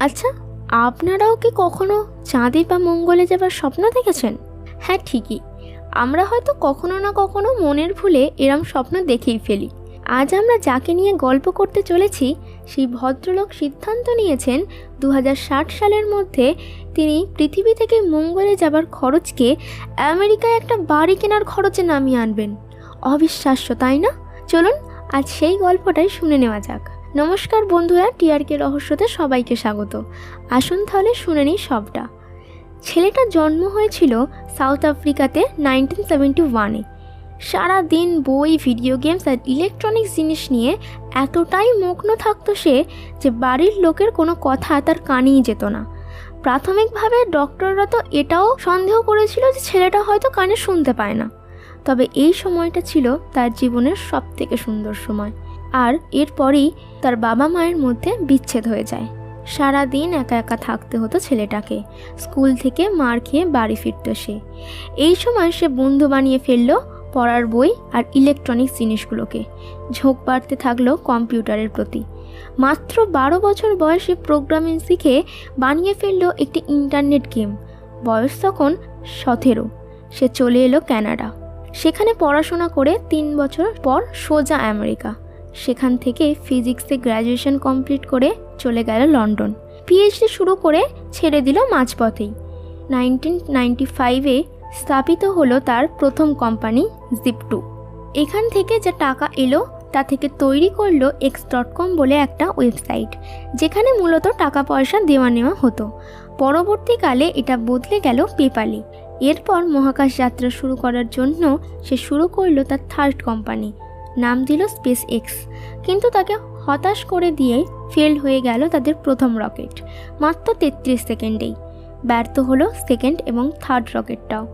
আচ্ছা, আপনারাও কি কখনো চাঁদে বা মঙ্গলে যাবার স্বপ্ন দেখেছেন? হ্যাঁ, ঠিকই। আমরা হয়তো কখনো না কখনো মনের ভুলে এরম স্বপ্ন দেখেই ফেলি। আজ আমরা যাকে নিয়ে গল্প করতে চলেছি সেই ভদ্রলোক সিদ্ধান্ত নিয়েছেন 2060 সালের মধ্যে তিনি পৃথিবী থেকে মঙ্গলে যাবার খরচকে আমেরিকায় একটা বাড়ি কেনার খরচে নামিয়ে আনবেন। অবিশ্বাস্য, তাই না? চলুন আজ সেই গল্পটাই শুনে নেওয়া যাক। নমস্কার বন্ধুরা, টিআরকে রহস্যতে সবাইকে স্বাগত। আসুন তাহলে শুনে নিই সবটা। ছেলেটার জন্ম হয়েছিল সাউথ আফ্রিকাতে 1971-এ। সারা দিন বই, ভিডিও গেমস আর ইলেকট্রনিক্স জিনিস নিয়ে এতটাই মগ্ন থাকতো সে যে বাড়ির লোকের কোনো কথা তার কানেই যেত না। প্রাথমিকভাবে ডক্টররা তো এটাও সন্দেহ করেছিল যে ছেলেটা হয়তো কানে শুনতে পায় না। তবে এই সময়টা ছিল তার জীবনের সবথেকে সুন্দর সময়। আর এরপরেই তার বাবা মায়ের মধ্যে বিচ্ছেদ হয়ে যায়। সারা দিন একা একা থাকতে হতো ছেলেটাকে। স্কুল থেকে মার খেয়ে বাড়ি ফিরত সে। এই সময় সে বন্ধু বানিয়ে ফেলল পড়ার বই আর ইলেকট্রনিক্স জিনিসগুলোকে। ঝোঁক বাড়তে থাকলো কম্পিউটারের প্রতি। মাত্র 12 বছর বয়সে প্রোগ্রামিং শিখে বানিয়ে ফেলল একটি ইন্টারনেট গেম। বয়স তখন 17। সে চলে এলো কানাডা। সেখানে পড়াশোনা করে 3 বছর পর সোজা আমেরিকা। সেখান থেকে ফিজিক্সে গ্র্যাজুয়েশন কমপ্লিট করে চলে গেল লন্ডন। পিএইচডি শুরু করে ছেড়ে দিল মাঝপথেই। 1995-এ স্থাপিত হলো তার প্রথম কোম্পানি জিপ2। এখান থেকে যে টাকা এলো তা থেকে তৈরি করলো x.com বলে একটা ওয়েবসাইট, যেখানে মূলত টাকা পয়সা দেওয়া নেওয়া হতো। পরবর্তীকালে এটা বদলে গেল পেপ্যালে। এরপর মহাকাশ যাত্রা শুরু করার জন্য সে শুরু করলো তার থার্ড কোম্পানি, নাম দিল স্পেস এক্স। কিন্তু তাকে হতাশ করে দিয়ে ফেল হয়ে গেল তাদের প্রথম রকেট মাত্র 33 সেকেন্ডেই। ব্যর্থ হলো সেকেন্ড এবং থার্ড রকেটটাও।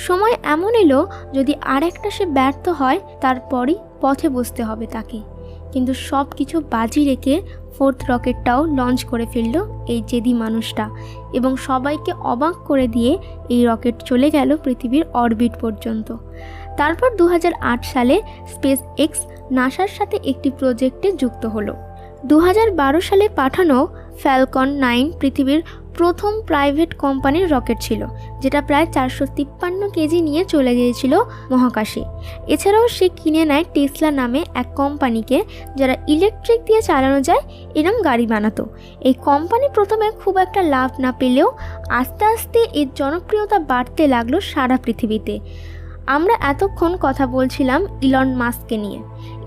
সময় এমন এলো যদি আরেকটা সে ব্যর্থ হয় তারপরই পথে বসতে হবে তাকে। কিন্তু সব কিছু বাজি রেখে ফোর্থ রকেটটাও লঞ্চ করে ফেলল এই জেদি মানুষটা, এবং সবাইকে অবাক করে দিয়ে এই রকেট চলে গেল পৃথিবীর অরবিট পর্যন্ত। তারপর 2008 সালে স্পেস এক্স নাসার সাথে একটি প্রজেক্টে যুক্ত হলো। 2012 সালে পাঠানো ফ্যালকন 9 পৃথিবীর প্রথম প্রাইভেট কোম্পানির রকেট ছিল, যেটা প্রায় 453 কেজি নিয়ে চলে গিয়েছিল মহাকাশে। এছাড়াও সে কিনে নেয় টেসলা নামে এক কোম্পানিকে, যারা ইলেকট্রিক দিয়ে চালানো যায় এরম গাড়ি বানাতো। এই কোম্পানি প্রথমে খুব একটা লাভ না পেলেও আস্তে আস্তে এর জনপ্রিয়তা বাড়তে লাগলো সারা পৃথিবীতে। আমরা এতক্ষণ কথা বলছিলাম ইলন মাস্ককে নিয়ে।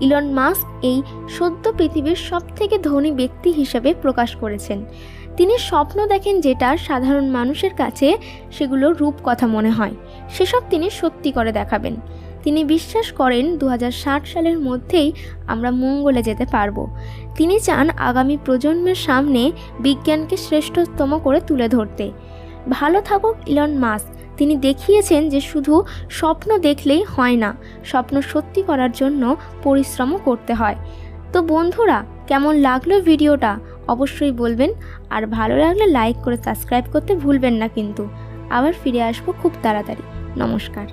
ইলন মাস্ক এই সদ্য পৃথিবীর সবথেকে ধনী ব্যক্তি হিসেবে প্রকাশ করেছেন। তিনি স্বপ্ন দেখেন যেটা সাধারণ মানুষের কাছে সেগুলো রূপকথা মনে হয়, সেসব তিনি সত্যি করে দেখাবেন। তিনি বিশ্বাস করেন 2060 সালের মধ্যেই আমরা মঙ্গলে যেতে পারবো। তিনি চান আগামী প্রজন্মের সামনে বিজ্ঞানকে শ্রেষ্ঠতম করে তুলে ধরতে। ভালো থাকুক ইলন মাস্ক। তিনি দেখিয়েছেন যে শুধু স্বপ্ন দেখলেই হয় না, স্বপ্ন সত্যি করার জন্য পরিশ্রমও করতে হয়। তো বন্ধুরা, কেমন লাগলো ভিডিওটা অবশ্যই বলবেন, আর ভালো লাগলে লাইক করে সাবস্ক্রাইব করতে ভুলবেন না কিন্তু। আবার ফিরে আসবো খুব তাড়াতাড়ি। নমস্কার।